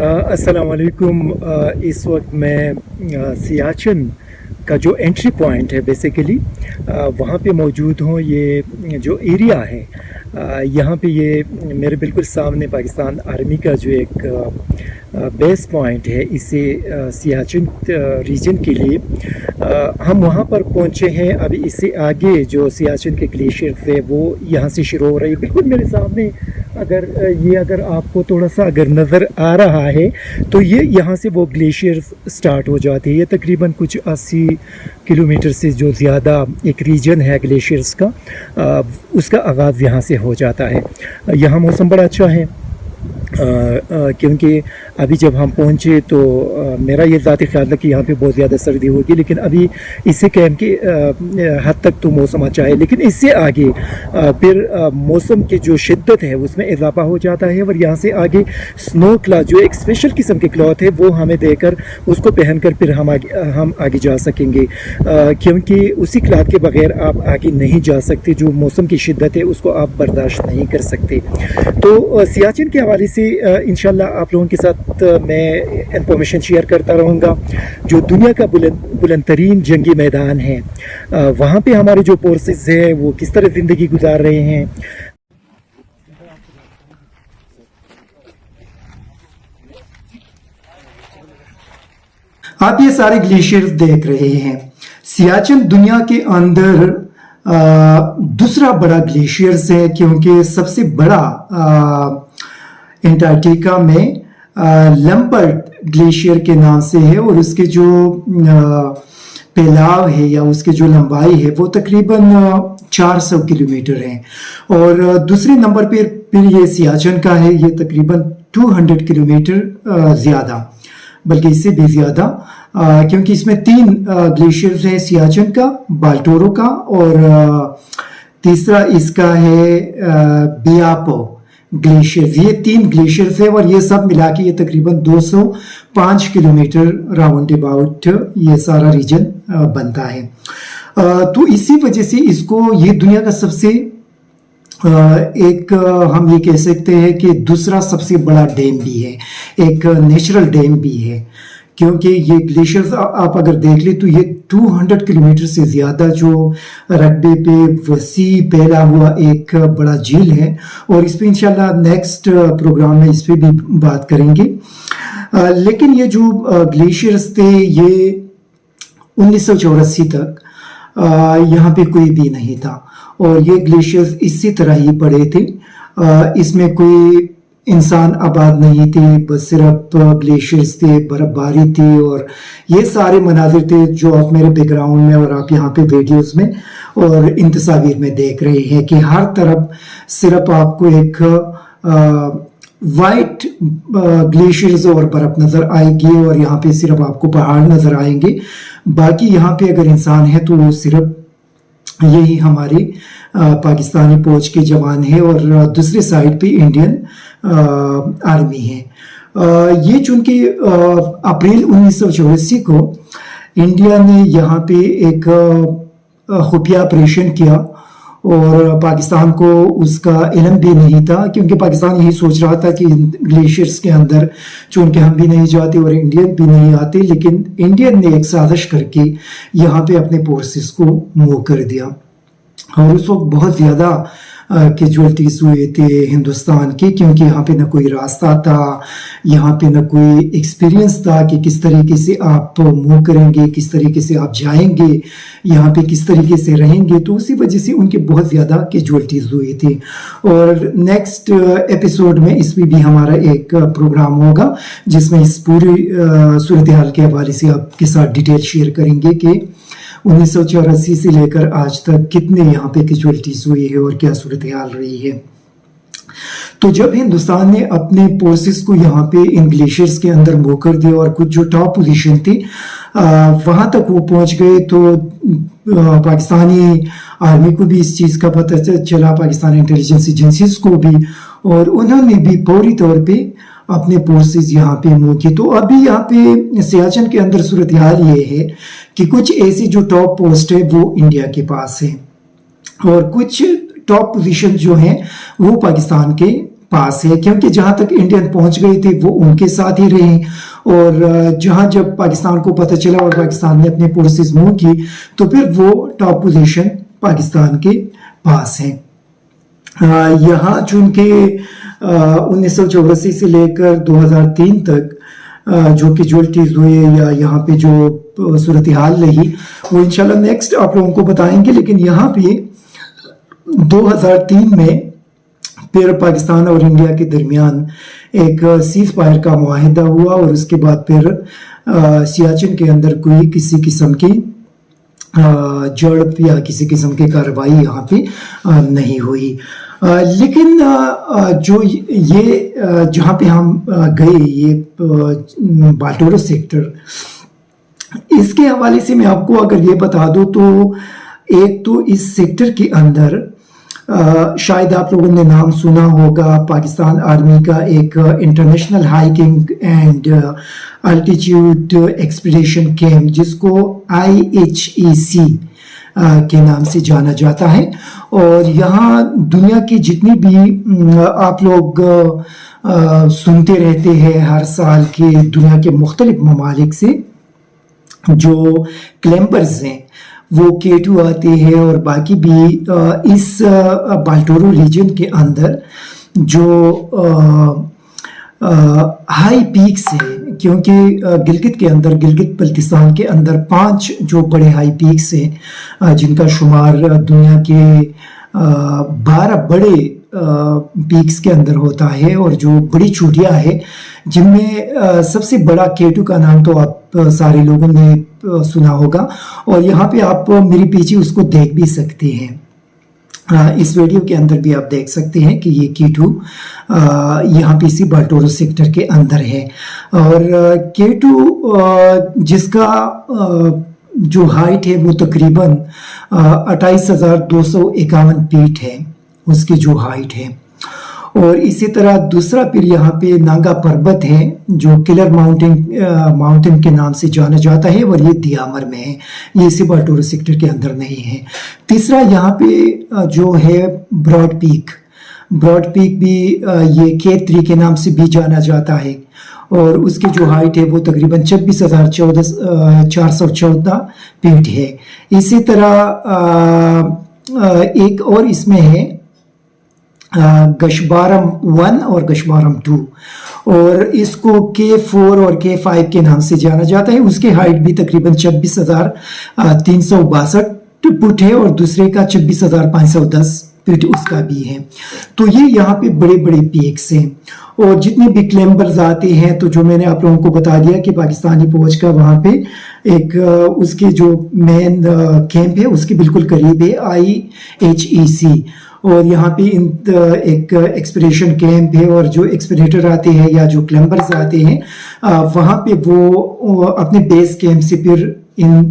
अस्सलाम वालेकुम। इस वक्त मैं सियाचिन का जो एंट्री पॉइंट है बेसिकली वहाँ पे मौजूद हूँ। ये जो एरिया है यहाँ पे ये मेरे बिल्कुल सामने पाकिस्तान आर्मी का जो एक बेस पॉइंट है इसे सियाचिन रीजन के लिए हम वहाँ पर पहुँचे हैं। अभी इससे आगे जो सियाचिन के ग्लेशियर थे वो यहाँ से शुरू हो रही है। बिल्कुल मेरे सामने अगर आपको थोड़ा सा अगर नज़र आ रहा है तो ये यहाँ से वो ग्लेशियर स्टार्ट हो जाती है। ये तकरीबन कुछ 80 किलोमीटर से जो ज़्यादा एक रीजन है ग्लेशियर्स का उसका आगाज़ यहाँ से हो जाता है। यहाँ मौसम बड़ा अच्छा है क्योंकि अभी जब हम पहुँचे तो मेरा ये ज़ाती ख्याल था कि यहाँ पे बहुत ज़्यादा सर्दी होगी, लेकिन अभी इससे कैम के हद तक तो मौसम अच्छा है। लेकिन इससे आगे फिर मौसम की जो शिद्दत है उसमें इजाफा हो जाता है और यहाँ से आगे स्नो क्लॉथ जो एक स्पेशल किस्म के क्लॉथ है वो हमें देकर उसको पहनकर फिर हम आगे जा सकेंगे क्योंकि उसी क्लॉथ के बगैर आप आगे नहीं जा सकते। जो मौसम की शिद्दत है उसको आप बर्दाश्त नहीं कर सकते। तो सियाचिन के हवाले से इंशाल्लाह आप लोगों के साथ मैं इंफॉर्मेशन शेयर करता रहूँगा। जो दुनिया का बुलंद तरीन जंगी मैदान है वहाँ पे हमारे जो फोर्सेस है वो किस तरह ज़िंदगी गुजार रहे हैं। आप ये सारे ग्लेशियर्स देख रहे हैं। सियाचिन दुनिया के अंदर दूसरा बड़ा ग्लेशियर्स है क्योंकि सबसे बड़ा अंटार्कटिका में लम्बर्ट ग्लेशियर के नाम से है और उसके जो फैलाव है या उसकी जो लंबाई है वो तकरीबन 400 किलोमीटर है। और दूसरे नंबर पर फिर ये सियाचिन का है, ये तकरीबन 200 किलोमीटर ज़्यादा, बल्कि इससे भी ज़्यादा क्योंकि इसमें 3 ग्लेशियर्स हैं, सियाचिन का, बाल्टोरो का और तीसरा इसका है बियापो ग्लेशियर। ये 3 ग्लेशियर्स है और ये सब मिला के ये तकरीबन 205 किलोमीटर राउंड अबाउट ये सारा रीजन बनता है। तो इसी वजह से इसको ये दुनिया का सबसे एक हम ये कह सकते हैं कि दूसरा सबसे बड़ा डैम भी है, एक नेचुरल डैम भी है क्योंकि ये ग्लेशियर्स आप अगर देख ले तो ये 200 किलोमीटर से ज़्यादा जो रकबे पे वसी फैला हुआ एक बड़ा झील है और इस पे इंशाल्लाह नेक्स्ट प्रोग्राम में इस पे भी बात करेंगे। लेकिन ये जो ग्लेशियर्स थे ये 1984 तक यहाँ पे कोई भी नहीं था और ये ग्लेशियर्स इसी तरह ही पड़े थे। इसमें कोई इंसान आबाद नहीं थे, बस सिर्फ ग्लेशियर्स थे, बर्फबारी थी और ये सारे मनाजिर थे जो आप मेरे बैकग्राउंड में और आप यहाँ पे वीडियोस में और इन तस्वीर में देख रहे हैं कि हर तरफ सिर्फ आपको एक वाइट ग्लेशियर्स और बर्फ नज़र आएगी और यहाँ पे सिर्फ आपको पहाड़ नज़र आएंगे। बाकी यहाँ पे अगर इंसान है तो वो सिर्फ यही हमारे पाकिस्तानी फौज के जवान है और दूसरी साइड पे इंडियन आर्मी है। ये चूंकि अप्रैल 1984 को इंडिया ने यहाँ पे एक खुफिया ऑपरेशन किया और पाकिस्तान को उसका इल्म भी नहीं था क्योंकि पाकिस्तान यही सोच रहा था कि ग्लेशियर्स के अंदर चूंकि हम भी नहीं जाते और इंडियन भी नहीं आते, लेकिन इंडियन ने एक साजिश करके यहाँ पे अपने फोर्सेस को मूव कर दिया और उस वक्त बहुत ज़्यादा कैजुअल्टीज हुए थे हिंदुस्तान के क्योंकि यहाँ पे ना कोई रास्ता था, यहाँ पे ना कोई एक्सपीरियंस था कि किस तरीके से आप मूव करेंगे, किस तरीके से आप जाएंगे, यहाँ पे किस तरीके से रहेंगे। तो उसी वजह से उनके बहुत ज़्यादा कैजुअल्टीज हुए थे और नेक्स्ट एपिसोड में इस पर भी हमारा एक प्रोग्राम होगा जिसमें इस पूरी सूरत हाल के हवाले से आपके साथ डिटेल शेयर करेंगे कि 1984 से लेकर आज तक कितने यहाँ पे कैजुअल्टीज हुई है और क्या सूरत हाल रही है। तो जब हिंदुस्तान ने अपने फोर्सेस को यहाँ पे इन ग्लेशियर्स के अंदर मूव कर दिया और कुछ जो टॉप पोजीशन थी वहाँ तक वो पहुँच गए तो पाकिस्तानी आर्मी को भी इस चीज़ का पता चला, पाकिस्तानी इंटेलिजेंस एजेंसीज को भी, और उन्होंने भी पूरी तौर पे अपने फोर्सेस यहाँ पे मूव किए। तो अभी यहाँ पे सियाचिन के अंदर सूरत हाल ये है कि कुछ ऐसी जो टॉप पोस्ट है वो इंडिया के पास है और कुछ टॉप पोजीशन जो हैं वो पाकिस्तान के पास है, क्योंकि जहां तक इंडियन पहुंच गए थे वो उनके साथ ही रहे, और जहां जब पाकिस्तान को पता चला और पाकिस्तान ने अपने फोर्सेस मूव की तो फिर वो टॉप पोजीशन पाकिस्तान के पास है। यहाँ चूंकि 1984 से लेकर 2003 तक जो कैजुअलिटीज हुए या यहाँ पे जो सूरत हाल रही वो इंशाल्लाह नेक्स्ट आप लोगों को बताएंगे, लेकिन यहाँ पे 2003 में फिर पाकिस्तान और इंडिया के दरमियान एक सीज फायर का मुआहिदा हुआ, और उसके बाद फिर सियाचिन के अंदर कोई किसी किस्म की झड़प या किसी किस्म की कार्रवाई यहाँ पे नहीं हुई। लेकिन जो ये जहाँ पे हम गए, ये बाल्टोरो सेक्टर, इसके हवाले से मैं आपको अगर ये बता दूं तो एक तो इस सेक्टर के अंदर शायद आप लोगों ने नाम सुना होगा पाकिस्तान आर्मी का एक international hiking and altitude expedition camp जिसको IHEC के नाम से जाना जाता है, और यहाँ दुनिया की जितनी भी आप लोग सुनते रहते हैं हर साल के दुनिया के मुख्तलिफ ममालिक से जो क्लाइंबर्स हैं वो K2 आते हैं, और बाकी भी इस बाल्टोरो रीजन के अंदर जो हाई पीक्स है, क्योंकि गिलगित के अंदर, गिलगित बल्तिस्तान के अंदर 5 जो बड़े हाई पीक्स हैं जिनका शुमार दुनिया के 12 बड़े पीक्स के अंदर होता है, और जो बड़ी चोटियां हैं जिनमें सबसे बड़ा K2 का नाम तो आप सारे लोगों ने सुना होगा, और यहाँ पे आप मेरे पीछे उसको देख भी सकते हैं। इस वीडियो के अंदर भी आप देख सकते हैं कि ये K2 यहाँ पे इसी बाल्टोरो सेक्टर के अंदर है, और K2 जिसका जो हाइट है वो तकरीबन 28,251 फीट है उसकी जो हाइट है। और इसी तरह दूसरा फिर यहाँ पे नांगा पर्वत है जो किलर माउंटेन के नाम से जाना जाता है, और ये दियामर में है, ये इसी बाल्टोरो सेक्टर के अंदर नहीं है। तीसरा यहाँ पे जो है ब्रॉड पीक भी ये K3 के नाम से भी जाना जाता है, और उसकी जो हाइट है वो तकरीबन 26,414 फीट है। इसी तरह एक और इसमें है गशबारम 1 और गशबारम 2, और इसको K4 और K5 के नाम से जाना जाता है। उसकी हाइट भी तकरीबन 26,362 फुट है, और दूसरे का 26,510 फीट उसका भी है। तो ये यहाँ पे बड़े बड़े पीक्स हैं, और जितने भी क्लाइंबर्स आते हैं तो जो मैंने आप लोगों को बता दिया कि पाकिस्तानी फौज का वहाँ पे एक उसके जो मेन कैंप है उसके बिल्कुल करीब है IHEC, और यहाँ पे एक एक्सपीडिशन कैंप है, और जो एक्सपीडिटर आते हैं या जो क्लाइंबर्स आते हैं वहाँ पे वो अपने बेस कैंप से फिर इन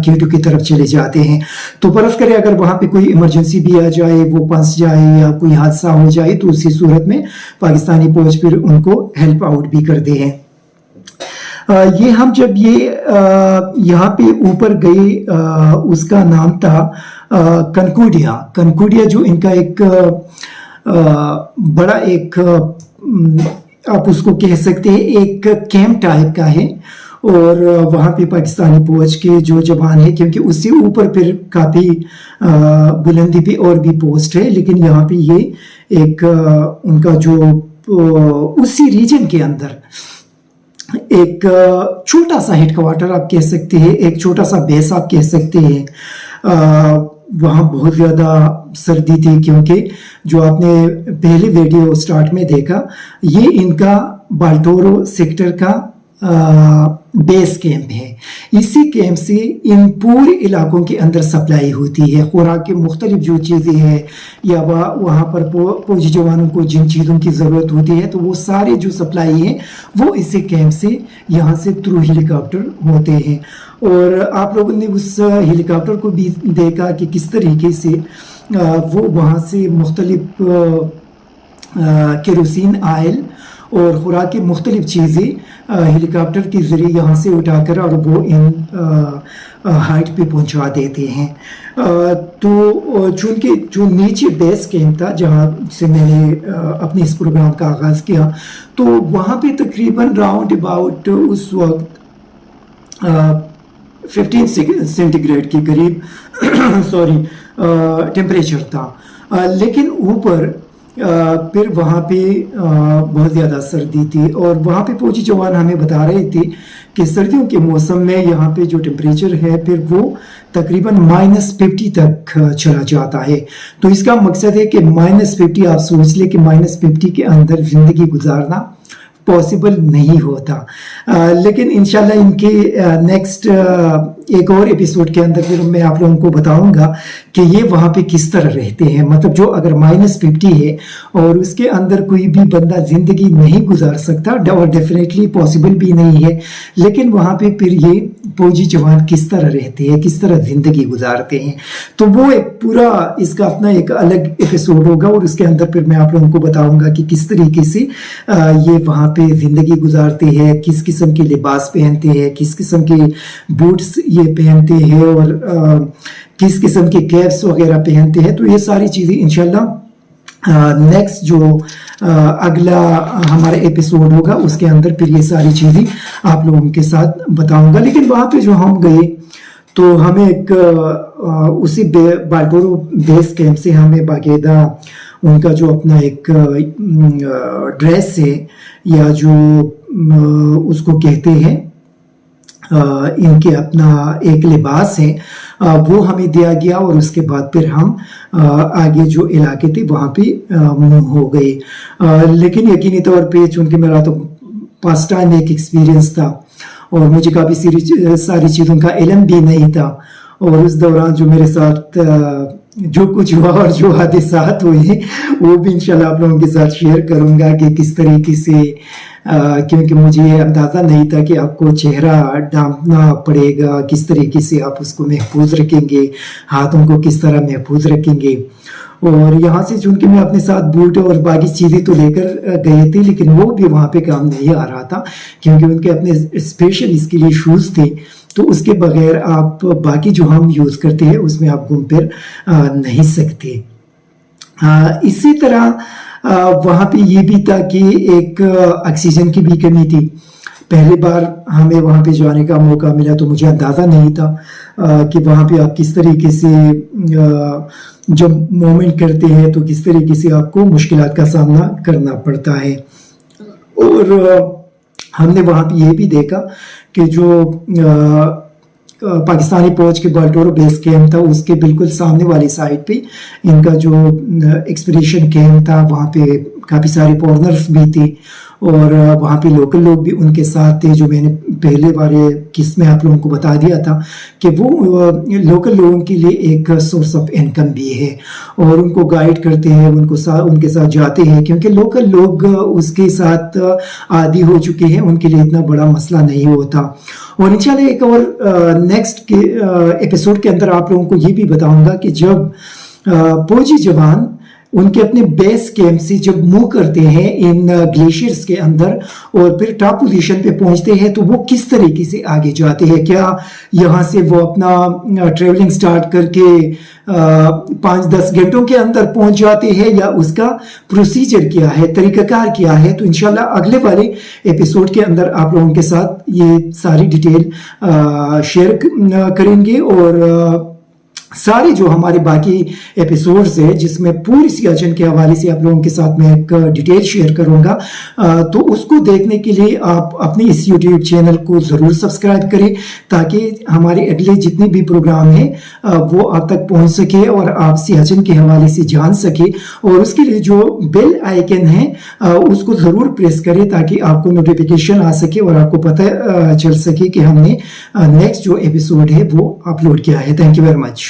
K2 की तरफ चले जाते हैं। तो फर्ज करें अगर वहाँ पे कोई इमरजेंसी भी आ जाए, वो फंस जाए या कोई हादसा हो जाए, तो उसी सूरत में पाकिस्तानी फौज फिर उनको हेल्प आउट भी करते हैं। ये हम जब ये यहाँ पे ऊपर गए उसका नाम था कनकुडिया जो इनका एक बड़ा एक आप उसको कह सकते हैं एक कैंप टाइप का है, और वहाँ पे पाकिस्तानी फौज के जो जवान है, क्योंकि उससे ऊपर फिर काफ़ी बुलंदी पे और भी पोस्ट है, लेकिन यहाँ पे ये एक उनका जो उसी रीजन के अंदर एक छोटा सा हेडक्वार्टर आप कह सकते हैं, एक छोटा सा बेस आप कह सकते हैं। वहाँ बहुत ज़्यादा सर्दी थी, क्योंकि जो आपने पहले वीडियो स्टार्ट में देखा ये इनका बाल्टोरो सेक्टर का बेस कैंप है। इसी कैंप से इन पूरे इलाकों के अंदर सप्लाई होती है, खुराक की मुख्तलिफ जो चीज़ें हैं या वहाँ पर फौजी जवानों को जिन चीज़ों की ज़रूरत होती है तो वो सारे जो सप्लाई हैं वो इसी कैंप से यहाँ से थ्रू हेलीकॉप्टर होते हैं। और आप लोगों ने उस हेलीकॉप्टर को भी देखा कि किस तरीके से वो वहाँ से मुख्तलिफ केरोसिन आयल اور خوراک کی مختلف چیزیں ہیلی کاپٹر کے ذریعے یہاں سے اٹھا کر اور وہ ان ہائٹ پہ پہنچا دیتے ہیں. تو چونکہ جو نیچے بیس کیمپ تھا جہاں سے میں نے اپنے اس پروگرام کا آغاز کیا, تو وہاں پہ تقریباً راؤنڈ اباؤٹ اس وقت 15 سینٹی گریڈ کے قریب ٹیمپریچر تھا, لیکن اوپر پھر وہاں پہ بہت زیادہ سردی تھی. اور وہاں پہ فوجی جوان ہمیں بتا رہے تھے کہ سردیوں کے موسم میں یہاں پہ جو ٹیمپریچر ہے پھر وہ تقریباً -50 تک چلا جاتا ہے. تو اس کا مقصد ہے کہ -50 آپ سوچ لیں کہ -50 کے اندر زندگی گزارنا پاسبل نہیں ہوتا. لیکن انشاءاللہ ان کے نیکسٹ ایک اور ایپیسوڈ کے اندر پھر میں آپ لوگوں کو بتاؤں گا کہ یہ وہاں پہ کس طرح رہتے ہیں. مطلب جو اگر -50 ہے اور اس کے اندر کوئی بھی بندہ زندگی نہیں گزار سکتا اور ڈیفینیٹلی پاسبل بھی نہیں ہے, لیکن وہاں پہ پھر یہ فوجی جوان کس طرح رہتے ہیں, کس طرح زندگی گزارتے ہیں. تو وہ ایک پورا اس کا اپنا ایک الگ ایپیسوڈ ہوگا اور اس کے اندر پھر میں آپ لوگوں کو بتاؤں گا کہ کس طریقے سے یہ وہاں پہ زندگی گزارتے ہیں, کس قسم کے لباس پہنتے ہیں, کس قسم کے بوٹس یہ پہنتے ہیں اور کس قسم کے کیپس وغیرہ پہنتے ہیں. تو یہ ساری چیزیں انشاءاللہ نیکسٹ جو اگلا ہمارا ایپیسوڈ ہوگا اس کے اندر پھر یہ ساری چیزیں آپ لوگوں کے ساتھ بتاؤں گا. لیکن وہاں پہ جو ہم گئے تو ہمیں ایک اسی بالٹورو بیس کیمپ سے ہمیں باقاعدہ ان کا جو اپنا ایک ڈریس ہے یا جو اس کو کہتے ہیں ان کے اپنا ایک لباس ہے وہ ہمیں دیا گیا, اور اس کے بعد پھر ہم آگے جو علاقے تھے وہاں پہ موو ہو گئے. لیکن یقینی طور پہ چونکہ میرا تو پاسٹ ٹائم ایک ایکسپیرینس تھا اور مجھے کافی ساری چیزوں کا علم بھی نہیں تھا, اور اس دوران جو میرے ساتھ جو کچھ ہوا اور جو حادثات ہوئے وہ بھی انشاءاللہ آپ لوگوں کے ساتھ شیئر کروں گا کہ کس طریقے سے, کیونکہ مجھے یہ اندازہ نہیں تھا کہ آپ کو چہرہ ڈھانپنا پڑے گا, کس طریقے سے آپ اس کو محفوظ رکھیں گے, ہاتھوں کو کس طرح محفوظ رکھیں گے. اور یہاں سے چونکہ میں اپنے ساتھ بوٹ اور باقی چیزیں تو لے کر گئے تھے, لیکن وہ بھی وہاں پہ کام نہیں آ رہا تھا کیونکہ ان کے اپنے اسپیشل اس کے لیے شوز تھے, تو اس کے بغیر آپ باقی جو ہم یوز کرتے ہیں اس میں آپ گھوم پھر نہیں سکتے. اسی طرح وہاں پہ یہ بھی تھا کہ ایک آکسیجن کی بھی کمی تھی. پہلی بار ہمیں وہاں پہ جانے کا موقع ملا تو مجھے اندازہ نہیں تھا کہ وہاں پہ آپ کس طریقے سے جب موومنٹ کرتے ہیں تو کس طریقے سے آپ کو مشکلات کا سامنا کرنا پڑتا ہے. اور ہم نے وہاں پہ یہ بھی دیکھا کہ جو پاکستانی فوج کے بالٹورو بیس کیمپ تھا اس کے بالکل سامنے والی سائڈ پہ ان کا جو ایکسپیڈیشن کیمپ تھا وہاں پہ کافی سارے فورنرز بھی تھے اور وہاں پہ لوکل لوگ بھی ان کے ساتھ تھے. جو میں نے پہلے والے قسط میں آپ لوگوں کو بتا دیا تھا کہ وہ لوکل لوگوں کے لیے ایک سورس آف انکم بھی ہے اور ان کو گائیڈ کرتے ہیں, ان کے ساتھ جاتے ہیں کیونکہ لوکل لوگ اس کے ساتھ عادی ہو چکے ہیں, ان کے لیے اتنا بڑا مسئلہ نہیں ہوتا. اور انشاءاللہ ایک اور نیکسٹ کے ایپیسوڈ کے اندر آپ لوگوں کو یہ بھی بتاؤں گا کہ جب فوجی جوان ان کے اپنے بیس کیمپ سے جب موو کرتے ہیں ان گلیشیئرز کے اندر اور پھر ٹاپ پوزیشن پہ پہنچتے ہیں تو وہ کس طریقے سے آگے جاتے ہیں. کیا یہاں سے وہ اپنا ٹریولنگ سٹارٹ کر کے 5-10 گھنٹوں کے اندر پہنچ جاتے ہیں یا اس کا پروسیجر کیا ہے, طریقہ کار کیا ہے. تو انشاءاللہ اگلے والے ایپیسوڈ کے اندر آپ لوگوں کے ساتھ یہ ساری ڈیٹیل شیئر کریں گے. اور سارے جو ہمارے باقی ایپیسوڈز ہیں جس میں پوری سیاچن کے حوالے سے آپ لوگوں کے ساتھ میں ایک ڈیٹیل شیئر کروں گا, تو اس کو دیکھنے کے لیے آپ اپنے اس یوٹیوب چینل کو ضرور سبسکرائب کریں تاکہ ہمارے اگلے جتنے بھی پروگرام ہیں وہ آپ تک پہنچ سکے اور آپ سیاچن کے حوالے سے جان سکے. اور اس کے لیے جو بیل آئیکن ہے اس کو ضرور پریس کریں تاکہ آپ کو نوٹیفیکیشن آ سکے اور آپ کو پتہ چل سکے کہ ہم نے نیکسٹ جو ایپیسوڈ ہے وہ اپلوڈ کیا ہے. Thank you very much.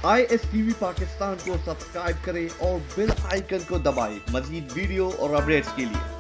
ISTV Pakistan کو سبسکرائب کریں اور بیل آئیکن کو دبائیں مزید ویڈیو اور اپڈیٹس کے لیے.